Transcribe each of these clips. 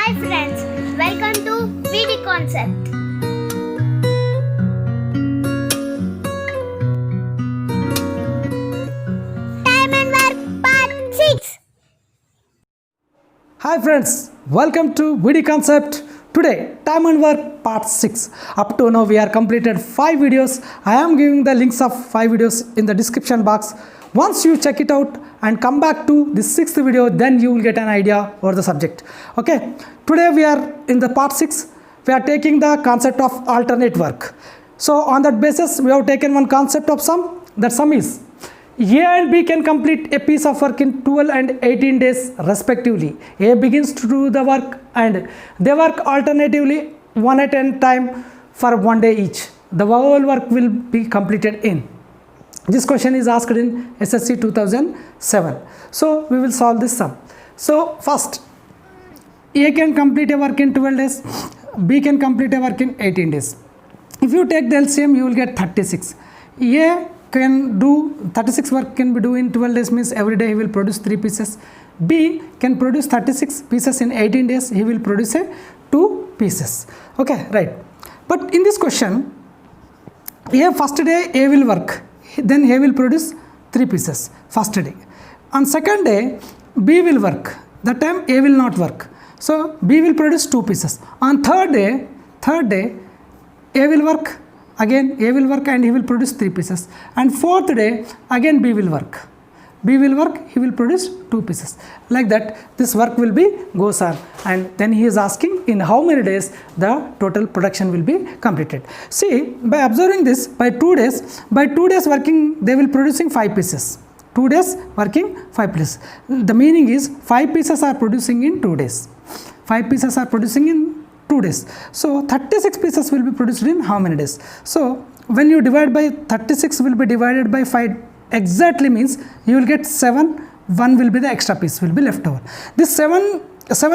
Hi friends, welcome to VD Concept. Time and Work Part 6. Hi friends, welcome to VD Concept. Today, Time and Work Part 6. Up to now we are completed 5 videos. I am giving the links of 5 videos in the description box. Once you check it out and come back to the 6th video, then you will get an idea over the subject. Okay, today we are in the part 6. We are taking the concept of alternate work. So on that basis, we have taken one concept of sum. That sum is A and B can complete a piece of work in 12 and 18 days respectively. A begins to do the work and they work alternatively one at a time for 1 day each. The whole work will be completed in. This question is asked in SSC 2007. So we will solve this sum. So first, A can complete a work in 12 days, B can complete a work in 18 days. If you take the LCM, you will get 36. A can do 36 work can be do in 12 days, means every day he will produce 3 pieces. B can produce 36 pieces in 18 days, he will produce a 2 pieces. Okay, right. But in this question, A first day A will work, then he will produce 3 pieces first day. On second day B will work, that time A will not work, so B will produce 2 pieces. On third day A will work, again A will work and he will produce 3 pieces. And fourth day again B will work, he will produce 2 pieces. Like that this work will be goes on, and then he is asking in how many days the total production will be completed. See, by observing this, by 2 days working they will producing 5 pieces. 2 days working 5 pieces. The meaning is 5 pieces are producing in 2 days. 5 pieces are producing in 2 days. So 36 pieces will be produced in how many days? So when you divide by 36 will be divided by 5 exactly, means you will get 7. 1 will be the extra piece will be left over. This 7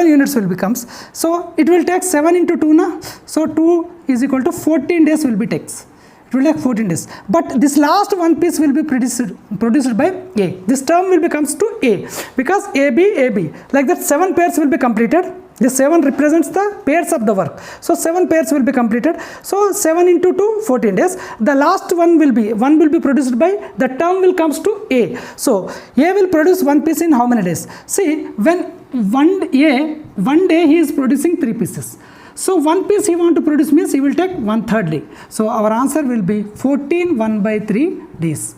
units will becomes, so it will take 7 into 2 na, so 2 is equal to 14 days will be takes. It will take 14 days. But this last 1 piece will be produced by A. This term will becomes to A because AB, like that 7 pairs will be completed. This 7 represents the pairs of the work. So 7 pairs will be completed. So 7 into 2, 14 days. The last one will be produced by, the term will comes to A. So A will produce 1 piece in how many days? See, when one day he is producing 3 pieces. So 1 piece he want to produce means he will take 1/3 day. So our answer will be 14 1/3 days.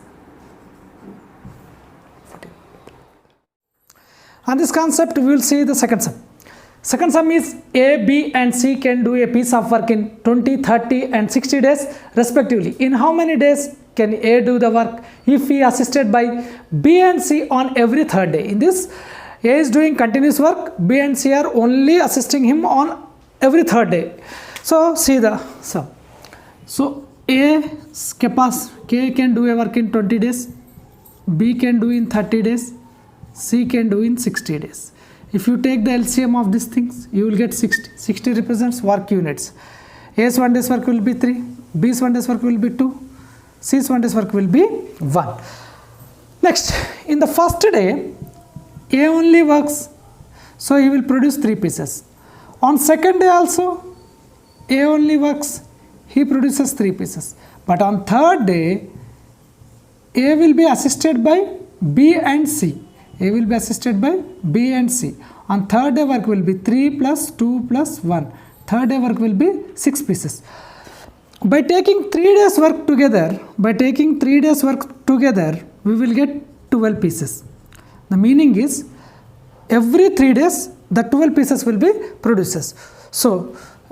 On this concept we will see the second sum. Second sum is A, B and C can do a piece of work in 20, 30 and 60 days respectively. In how many days can A do the work if he assisted by B and C on every third day? In this, A is doing continuous work, B and C are only assisting him on every third day. So see the sum. So A's K can do a work in 20 days, B can do in 30 days, C can do in 60 days. If you take the LCM of these things, you will get 60. 60 represents work units. A's 1 day's work will be 3, B's 1 day's work will be 2, C's 1 day's work will be 1. Next, in the first day, A only works, so he will produce 3 pieces. On second day also, A only works, he produces 3 pieces. But on third day, A will be assisted by B and C. A will be assisted by B and C. On third day work will be 3 plus 2 plus 1. Third day work will be 6 pieces. By taking 3 days work together, we will get 12 pieces. The meaning is every 3 days the 12 pieces will be produced. So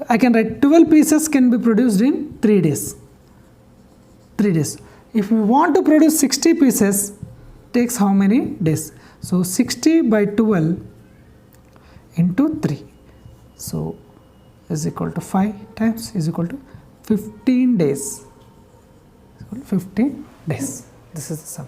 I can write 12 pieces can be produced in 3 days. 3 days. If we want to produce 60 pieces, takes how many days? So 60 by 12 into 3. So is equal to 5 times is equal to 15 days. 15 days. This is the sum.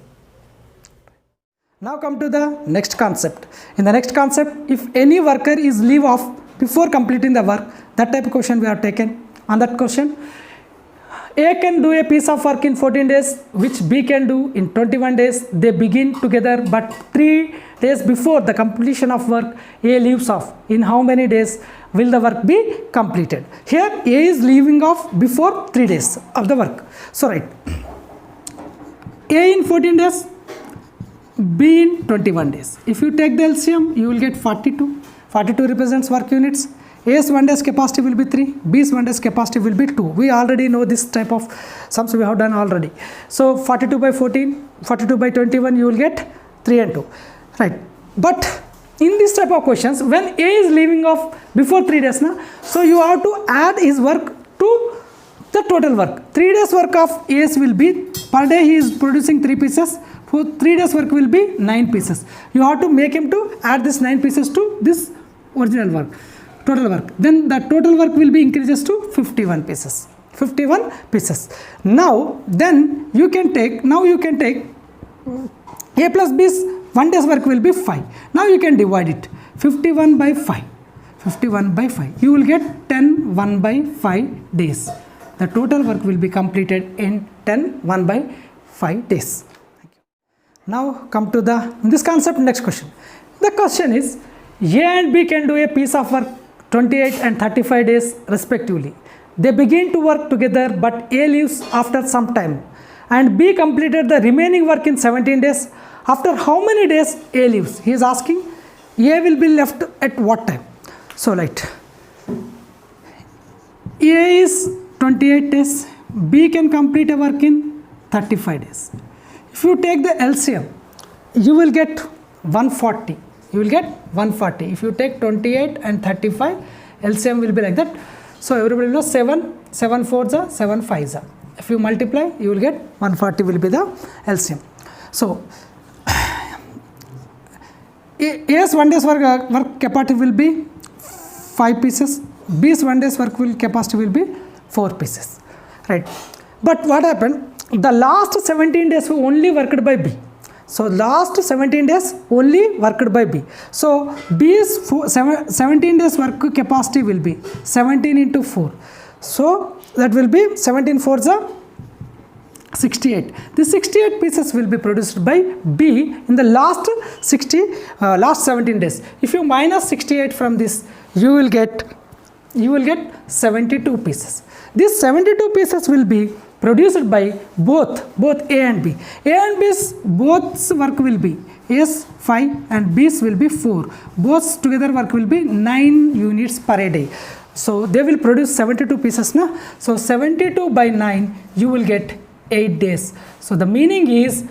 Now come to the next concept. In the next concept, if any worker is leave off before completing the work, that type of question we have taken. On that question, A can do a piece of work in 14 days, which B can do in 21 days. They begin together, but 3 days before the completion of work A leaves off, in how many days will the work be completed? Here A is leaving off before 3 days of the work. So write A in 14 days, B in 21 days. If you take the LCM, you will get 42. 42 represents work units. A's 1 day's capacity will be 3, B's 1 day's capacity will be 2. We already know this type of sums we have done already. So 42 by 14, 42 by 21, you will get 3 and 2. Right. But in this type of questions, when A is leaving off before 3 days, so you have to add his work to the total work. 3 days work of A's will be, per day he is producing 3 pieces. For 3 days work will be 9 pieces. You have to make him to add this 9 pieces to this original work, total work. Then the total work will be increases to 51 pieces. 51 pieces. Now then you can take A plus B's 1 day's work will be 5. Now you can divide it 51 by 5. 51 by 5. You will get 10 1 by 5 days. The total work will be completed in 10 1 by 5 days. Now come to this concept, next question. The question is, A and B can do a piece of work 28 and 35 days respectively. They begin to work together, but A leaves after some time and B completed the remaining work in 17 days. After how many days A leaves? He is asking A will be left at what time? So right, A is 28 days, B can complete a work in 35 days. If you take the LCM, you will get 140. You will get 140. If you take 28 and 35, LCM will be like that. So everybody knows 7 4s are 7 5s are. If you multiply, you will get 140 will be the LCM. So A's 1 day's work capacity will be 5 pieces. B's 1 day's work capacity will be 4 pieces. Right. But what happened? The last 17 days were only worked by B. So last 17 days only worked by B. So B's 17 days work capacity will be 17 into 4. So that will be 17 4s are 68. These 68 pieces will be produced by B in the last 17 days. If you minus 68 from this, you will get 72 pieces. These 72 pieces will be produced by both A and B. A and B's both work will be A's 5 and B's will be 4. Both together work will be 9 units per day. So they will produce 72 pieces. So 72 by 9, you will get 8 days. So the meaning is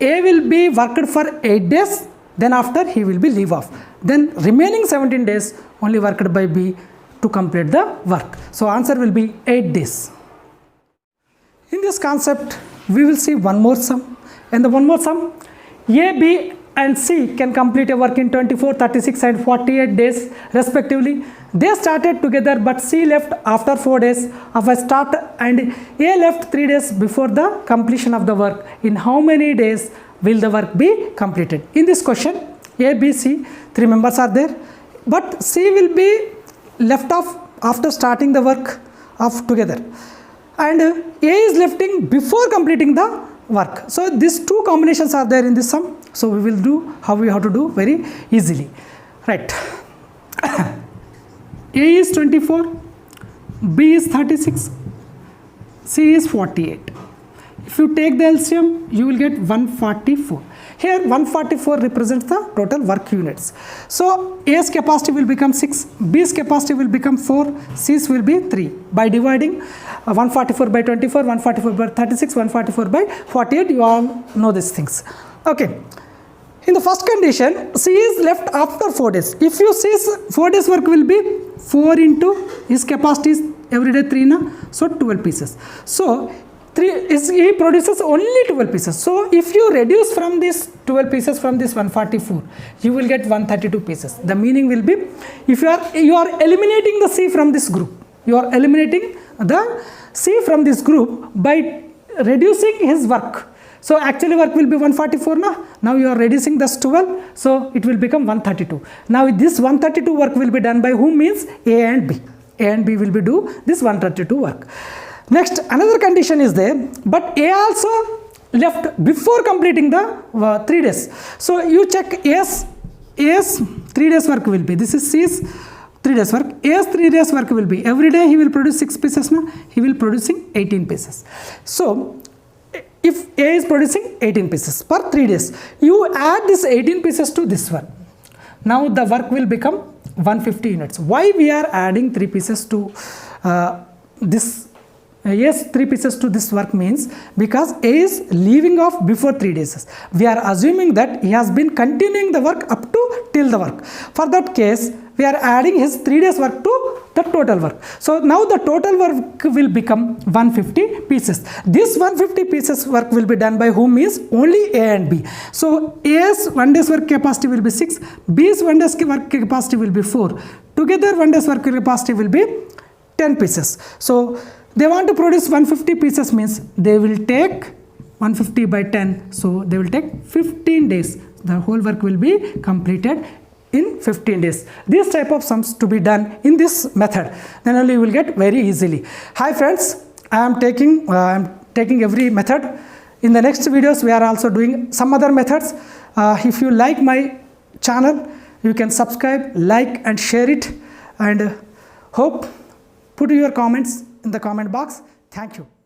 A will be worked for 8 days, then after he will be leave off. Then remaining 17 days only worked by B to complete the work. So answer will be 8 days. In this concept, we will see one more sum. And the one more sum, A, B and C can complete a work in 24, 36 and 48 days respectively. They started together, but C left after 4 days of a start and A left 3 days before the completion of the work. In how many days will the work be completed? In this question, A, B, C, 3 members are there, but C will be left off after starting the work of together. And A is lefting before completing the work. So these two combinations are there in this sum. So we will do how we have to do very easily. Right. A is 24, B is 36, C is 48. If you take the LCM, you will get 144. Here 144 represents the total work units. So A's capacity will become 6, B's capacity will become 4, C's will be 3. By dividing 144 by 24, 144 by 36, 144 by 48, you all know these things. Okay. In the first condition, C is left after 4 days. If you see 4 days work will be 4 into his capacity is every day 3 na, so 12 pieces. So he produces only 12 pieces. So if you reduce from this 12 pieces from this 144, you will get 132 pieces. The meaning will be, if you are eliminating the C from this group, you are eliminating the C from this group by reducing his work. So actually work will be 144 now. Now you are reducing this 12, so it will become 132. Now this 132 work will be done by whom? Means A and B. A and B will be do this 132 work. Next, another condition is there, but A also left before completing the 3 days. So you check A's 3 days work will be, this is C's 3 days work. A's 3 days work will be, every day he will produce 6 pieces, now he will producing 18 pieces. So if A is producing 18 pieces per 3 days, you add this 18 pieces to this one. Now the work will become 150 units. Why we are adding 3 pieces to this? Yes, 3 pieces to this work means because A is leaving off before 3 days. We are assuming that he has been continuing the work up to till the work. For that case, we are adding his 3 days work to the total work. So now the total work will become 150 pieces. This 150 pieces work will be done by whom is only A and B. So A's 1 day's work capacity will be 6, B's 1 day's work capacity will be 4. Together 1 day's work capacity will be 10 pieces. So they want to produce 150 pieces means they will take 150 by 10. So they will take 15 days. The whole work will be completed in 15 days. These type of sums to be done in this method. Then only you will get very easily. Hi friends, I am taking every method. In the next videos we are also doing some other methods. If you like my channel, you can subscribe, like and share it, and hope put your comments in the comment box. Thank you.